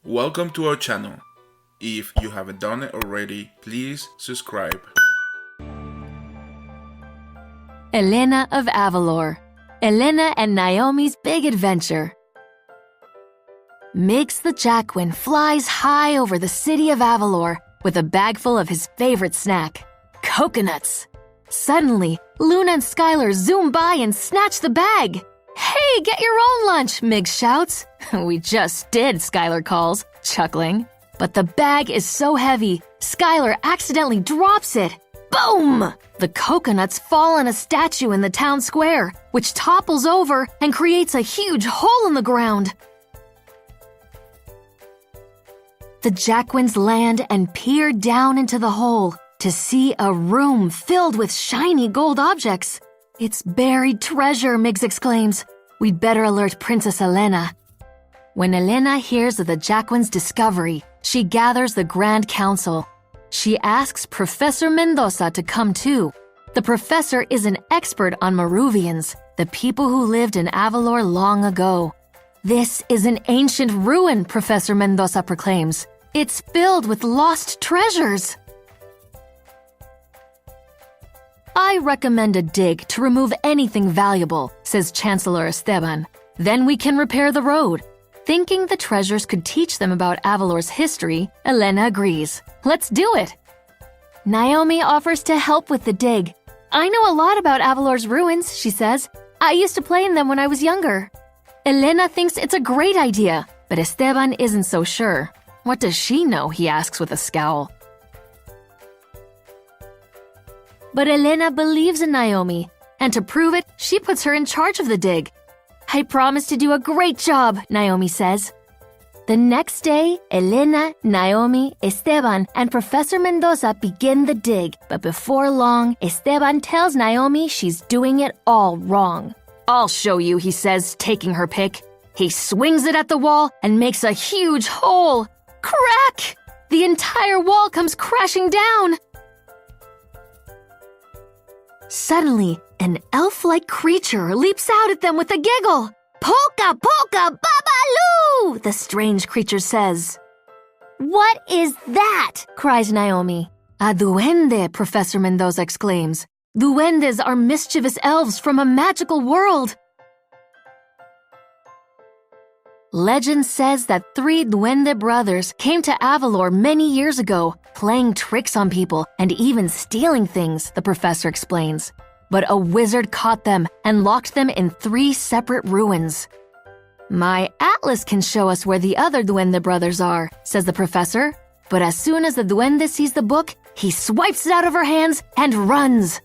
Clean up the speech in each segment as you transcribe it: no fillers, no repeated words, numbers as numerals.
Welcome to our channel. If you haven't done it already, please subscribe. Elena of Avalor. Elena and Naomi's Big Adventure. Mix the Jacquin flies high over the city of Avalor with a bag full of his favorite snack, coconuts. Suddenly, Luna and Skylar zoom by and snatch the bag. "Hey, get your own lunch," Mig shouts. "We just did," Skylar calls, chuckling. But the bag is so heavy, Skylar accidentally drops it. Boom! The coconuts fall on a statue in the town square, which topples over and creates a huge hole in the ground. The Jacquins land and peer down into the hole to see a room filled with shiny gold objects. "It's buried treasure," Miggs exclaims. "We'd better alert Princess Elena." When Elena hears of the Jacquins' discovery, she gathers the Grand Council. She asks Professor Mendoza to come too. The professor is an expert on Maruvians, the people who lived in Avalor long ago. "This is an ancient ruin," Professor Mendoza proclaims. "It's filled with lost treasures." "I recommend a dig to remove anything valuable," says Chancellor Esteban. "Then we can repair the road." Thinking the treasures could teach them about Avalor's history, Elena agrees. "Let's do it." Naomi offers to help with the dig. "I know a lot about Avalor's ruins," she says. "I used to play in them when I was younger." Elena thinks it's a great idea, but Esteban isn't so sure. "What does she know?" he asks with a scowl. But Elena believes in Naomi, and to prove it, she puts her in charge of the dig. "I promise to do a great job," Naomi says. The next day, Elena, Naomi, Esteban, and Professor Mendoza begin the dig, but before long, Esteban tells Naomi she's doing it all wrong. "I'll show you," he says, taking her pick. He swings it at the wall and makes a huge hole. Crack! The entire wall comes crashing down. Suddenly, an elf-like creature leaps out at them with a giggle. "Polka, polka, babaloo!" the strange creature says. "What is that?" cries Naomi. "A duende," Professor Mendoza exclaims. "Duendes are mischievous elves from a magical world." Legend says that 3 duende brothers came to Avalor many years ago, playing tricks on people and even stealing things, the professor explains. But a wizard caught them and locked them in 3 separate ruins. "My atlas can show us where the other duende brothers are," says the professor. But as soon as the duende sees the book, he swipes it out of her hands and runs.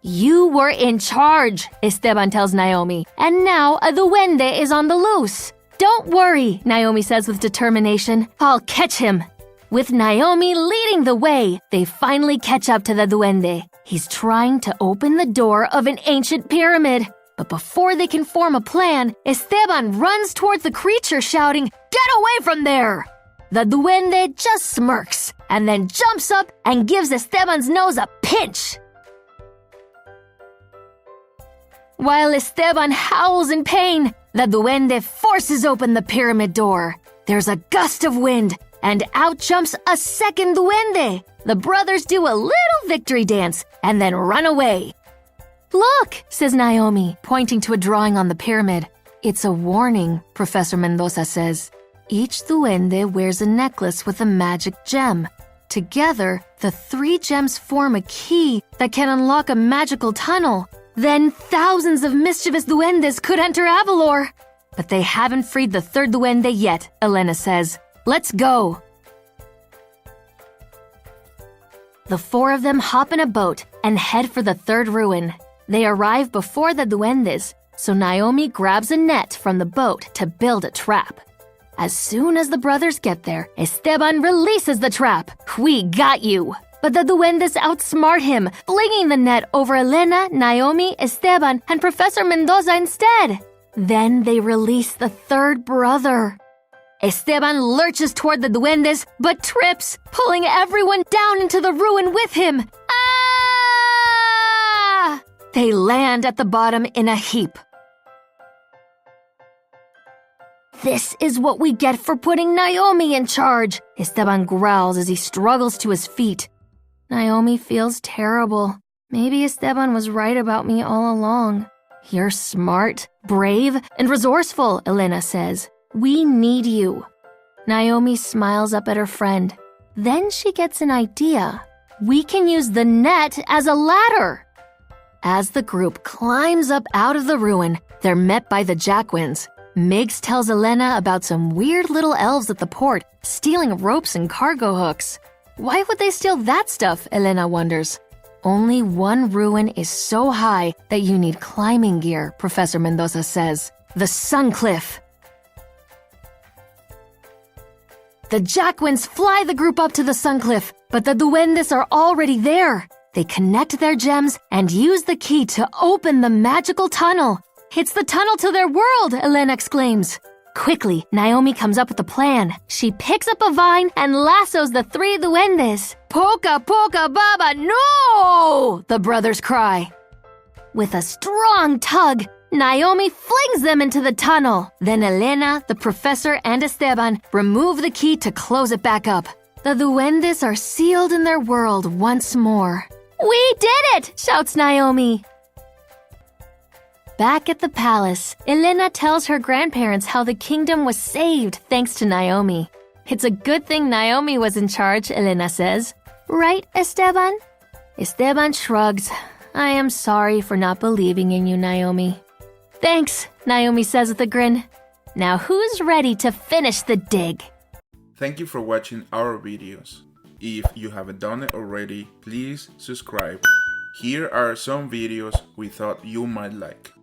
"You were in charge," Esteban tells Naomi, "and now a duende is on the loose." "Don't worry," Naomi says with determination. "I'll catch him." With Naomi leading the way, they finally catch up to the duende. He's trying to open the door of an ancient pyramid. But before they can form a plan, Esteban runs towards the creature shouting, "Get away from there!" The duende just smirks and then jumps up and gives Esteban's nose a pinch. While Esteban howls in pain, the duende forces open the pyramid door. There's a gust of wind, and out jumps a second duende. The brothers do a little victory dance and then run away. "Look," says Naomi, pointing to a drawing on the pyramid. "It's a warning," Professor Mendoza says. "Each duende wears a necklace with a magic gem. Together, the 3 gems form a key that can unlock a magical tunnel. Then thousands of mischievous duendes could enter Avalor. But they haven't freed the 3rd duende yet," Elena says. "Let's go." The 4 of them hop in a boat and head for the 3rd ruin. They arrive before the duendes, so Naomi grabs a net from the boat to build a trap. As soon as the brothers get there, Esteban releases the trap. "We got you!" But the duendes outsmart him, flinging the net over Elena, Naomi, Esteban, and Professor Mendoza instead. Then they release the 3rd brother. Esteban lurches toward the duendes, but trips, pulling everyone down into the ruin with him. Ah! They land at the bottom in a heap. This is what we get for putting Naomi in charge, Esteban growls as he struggles to his feet. Naomi feels terrible. Maybe Esteban was right about me all along. You're smart, brave, and resourceful, Elena says. We need you. Naomi smiles up at her friend. Then she gets an idea. We can use the net as a ladder. As the group climbs up out of the ruin, they're met by the Jackwins. Miggs tells Elena about some weird little elves at the port, stealing ropes and cargo hooks. Why would they steal that stuff, Elena wonders. Only one ruin is so high that you need climbing gear, Professor Mendoza says. The Sun Cliff. The Jackwins fly the group up to the Sun Cliff, but the Duendes are already there. They connect their gems and use the key to open the magical tunnel. It's the tunnel to their world, Elena exclaims. Quickly, Naomi comes up with a plan. She picks up a vine and lassos the three duendes. Poca, poca, baba, no! The brothers cry. With a strong tug, Naomi flings them into the tunnel. Then Elena, the professor, and Esteban remove the key to close it back up. The duendes are sealed in their world once more. We did it! Shouts Naomi. Back at the palace, Elena tells her grandparents how the kingdom was saved thanks to Naomi. It's a good thing Naomi was in charge, Elena says. Right, Esteban? Esteban shrugs. I am sorry for not believing in you, Naomi. Thanks, Naomi says with a grin. Now who's ready to finish the dig? Thank you for watching our videos. If you haven't done it already, please subscribe. Here are some videos we thought you might like.